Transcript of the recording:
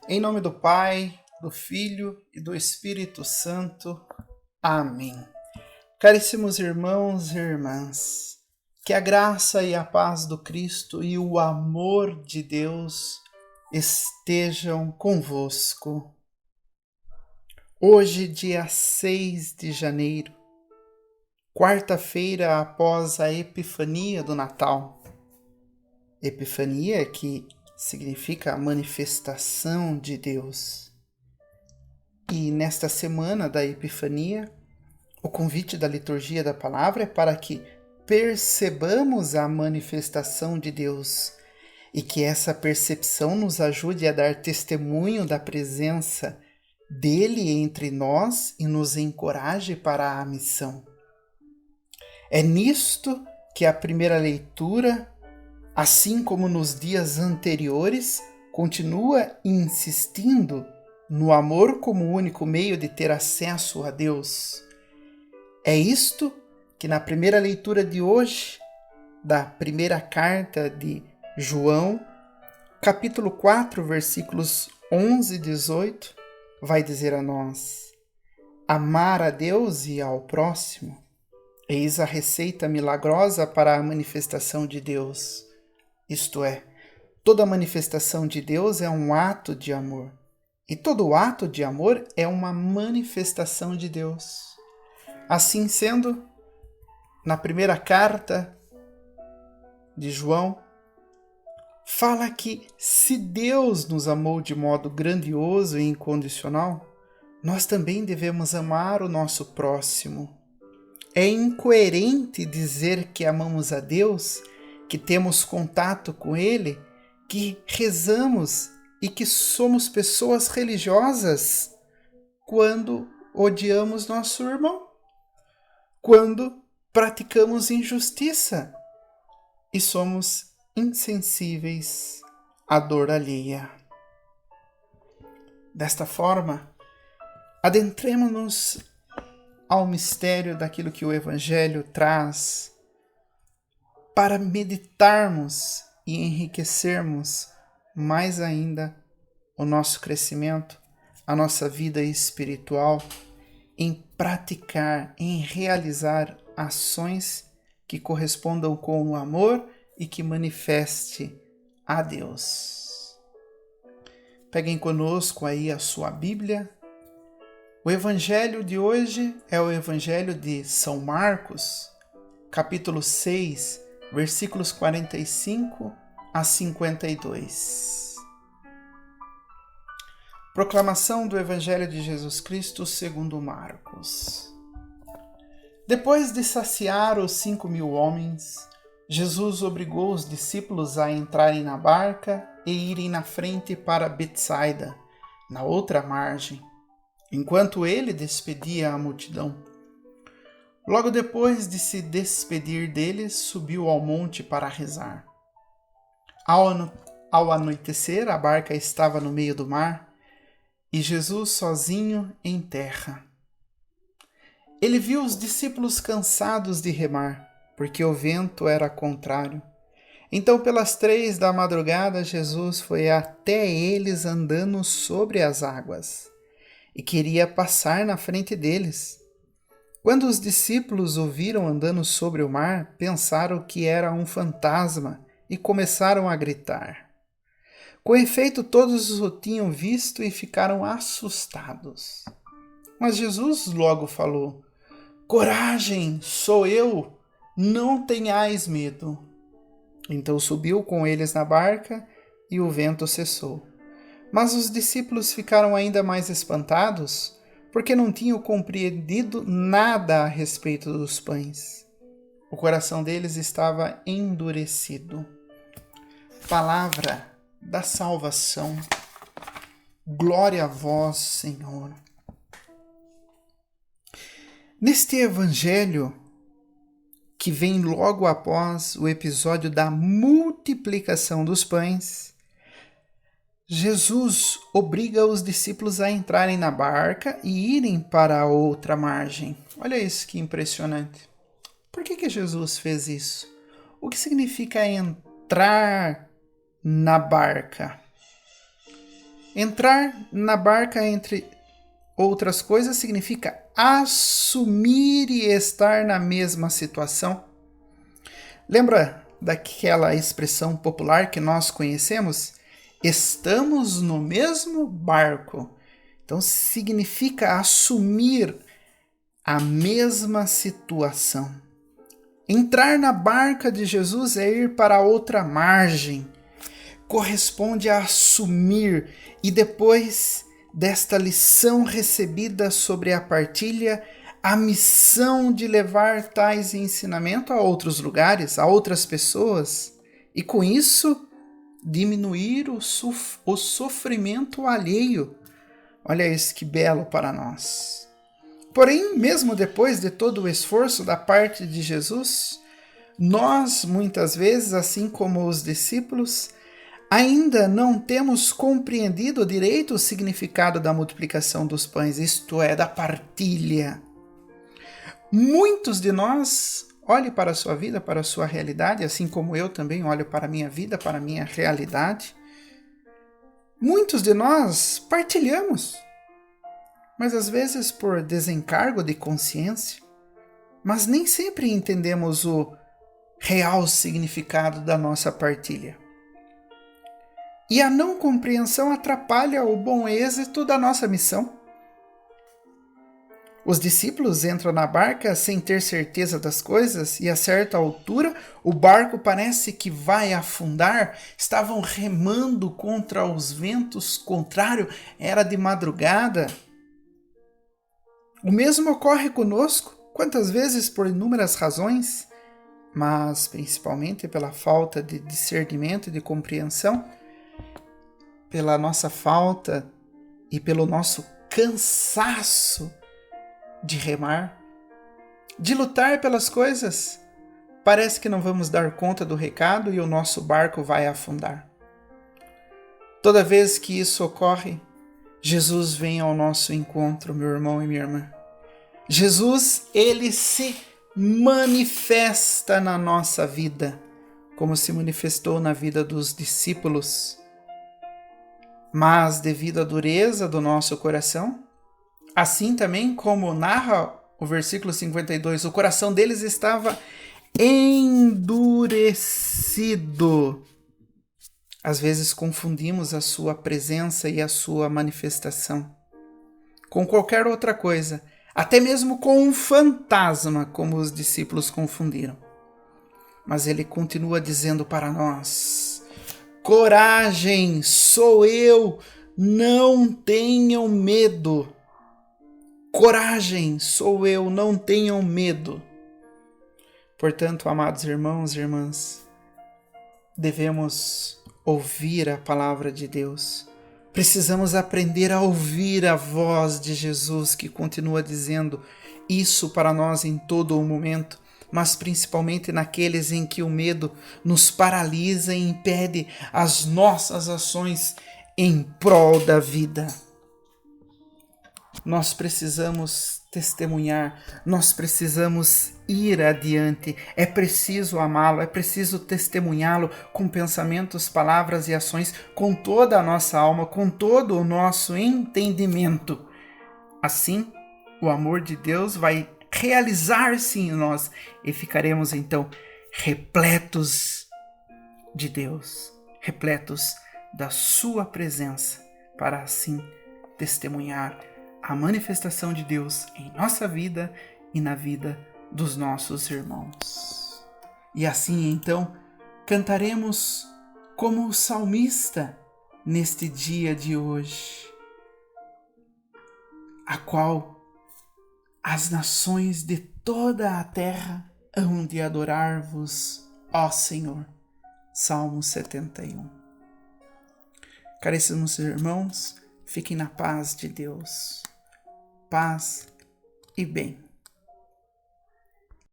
Em nome do Pai, do Filho e do Espírito Santo. Amém. Caríssimos irmãos e irmãs, que a graça e a paz do Cristo e o amor de Deus estejam convosco. Hoje, dia 6 de janeiro, quarta-feira após a Epifania do Natal. Epifania que significa a manifestação de Deus. E nesta semana da Epifania, o convite da liturgia da palavra é para que percebamos a manifestação de Deus e que essa percepção nos ajude a dar testemunho da presença dele entre nós e nos encoraje para a missão. É nisto que a primeira leitura, assim como nos dias anteriores, continua insistindo no amor como único meio de ter acesso a Deus. É isto que na primeira leitura de hoje, da primeira carta de João, capítulo 4, versículos 11 e 18, vai dizer a nós: amar a Deus e ao próximo. Eis a receita milagrosa para a manifestação de Deus. Isto é, toda manifestação de Deus é um ato de amor. E todo ato de amor é uma manifestação de Deus. Assim sendo, na primeira carta de João, fala que se Deus nos amou de modo grandioso e incondicional, nós também devemos amar o nosso próximo. É incoerente dizer que amamos a Deus, que temos contato com Ele, que rezamos e que somos pessoas religiosas quando odiamos nosso irmão, quando praticamos injustiça e somos insensíveis à dor alheia. Desta forma, adentremo-nos ao mistério daquilo que o Evangelho traz para meditarmos e enriquecermos mais ainda o nosso crescimento, a nossa vida espiritual, em praticar, em realizar ações que correspondam com o amor e que manifeste a Deus. Peguem conosco aí a sua Bíblia. O Evangelho de hoje é o Evangelho de São Marcos, capítulo 6, versículos 45 a 52. Proclamação do Evangelho de Jesus Cristo segundo Marcos. Depois de saciar os 5.000 homens, Jesus obrigou os discípulos a entrarem na barca e irem na frente para Betsaida, na outra margem, enquanto ele despedia a multidão. Logo depois de se despedir deles, subiu ao monte para rezar. Ao anoitecer, a barca estava no meio do mar e Jesus sozinho em terra. Ele viu os discípulos cansados de remar, porque o vento era contrário. Então, pelas 3 da madrugada, Jesus foi até eles andando sobre as águas e queria passar na frente deles. Quando os discípulos o viram andando sobre o mar, pensaram que era um fantasma e começaram a gritar. Com efeito, todos o tinham visto e ficaram assustados. Mas Jesus logo falou: coragem, sou eu, não tenhais medo. Então subiu com eles na barca e o vento cessou. Mas os discípulos ficaram ainda mais espantados, porque não tinham compreendido nada a respeito dos pães. O coração deles estava endurecido. Palavra da salvação. Glória a vós, Senhor. Neste evangelho, que vem logo após o episódio da multiplicação dos pães, Jesus obriga os discípulos a entrarem na barca e irem para a outra margem. Olha isso que impressionante. Por que Jesus fez isso? O que significa entrar na barca? Entrar na barca, entre outras coisas, significa assumir e estar na mesma situação. Lembra daquela expressão popular que nós conhecemos? Estamos no mesmo barco. Então significa assumir a mesma situação. Entrar na barca de Jesus é ir para outra margem. Corresponde a assumir, e depois desta lição recebida sobre a partilha, a missão de levar tais ensinamentos a outros lugares, a outras pessoas, e com isso diminuir o sofrimento alheio. Olha isso que belo para nós. Porém, mesmo depois de todo o esforço da parte de Jesus, nós, muitas vezes, assim como os discípulos, ainda não temos compreendido direito o significado da multiplicação dos pães, isto é, da partilha. Muitos de nós, olhe para a sua vida, para a sua realidade, assim como eu também olho para a minha vida, para a minha realidade. Muitos de nós partilhamos, mas às vezes por desencargo de consciência, mas nem sempre entendemos o real significado da nossa partilha. E a não compreensão atrapalha o bom êxito da nossa missão. Os discípulos entram na barca sem ter certeza das coisas e a certa altura o barco parece que vai afundar. Estavam remando contra os ventos contrários, era de madrugada. O mesmo ocorre conosco, quantas vezes por inúmeras razões, mas principalmente pela falta de discernimento e de compreensão, pela nossa falta e pelo nosso cansaço de remar, de lutar pelas coisas. Parece que não vamos dar conta do recado e o nosso barco vai afundar. Toda vez que isso ocorre, Jesus vem ao nosso encontro, meu irmão e minha irmã. Jesus, ele se manifesta na nossa vida, como se manifestou na vida dos discípulos. Mas devido à dureza do nosso coração, assim também como narra o versículo 52, o coração deles estava endurecido. Às vezes confundimos a sua presença e a sua manifestação com qualquer outra coisa, até mesmo com um fantasma, como os discípulos confundiram. Mas ele continua dizendo para nós: coragem, sou eu, não tenham medo. Coragem, sou eu, não tenham medo. Portanto, amados irmãos e irmãs, devemos ouvir a palavra de Deus. Precisamos aprender a ouvir a voz de Jesus, que continua dizendo isso para nós em todo o momento, mas principalmente naqueles em que o medo nos paralisa e impede as nossas ações em prol da vida. Nós precisamos testemunhar, nós precisamos ir adiante, é preciso amá-lo, é preciso testemunhá-lo com pensamentos, palavras e ações, com toda a nossa alma, com todo o nosso entendimento. Assim, o amor de Deus vai realizar-se em nós e ficaremos então repletos de Deus, repletos da sua presença, para assim testemunhar a manifestação de Deus em nossa vida e na vida dos nossos irmãos. E assim, então, cantaremos como o salmista neste dia de hoje, a qual as nações de toda a terra hão de adorar-vos, ó Senhor. Salmo 71. Caríssimos irmãos, fiquem na paz de Deus. Paz e bem.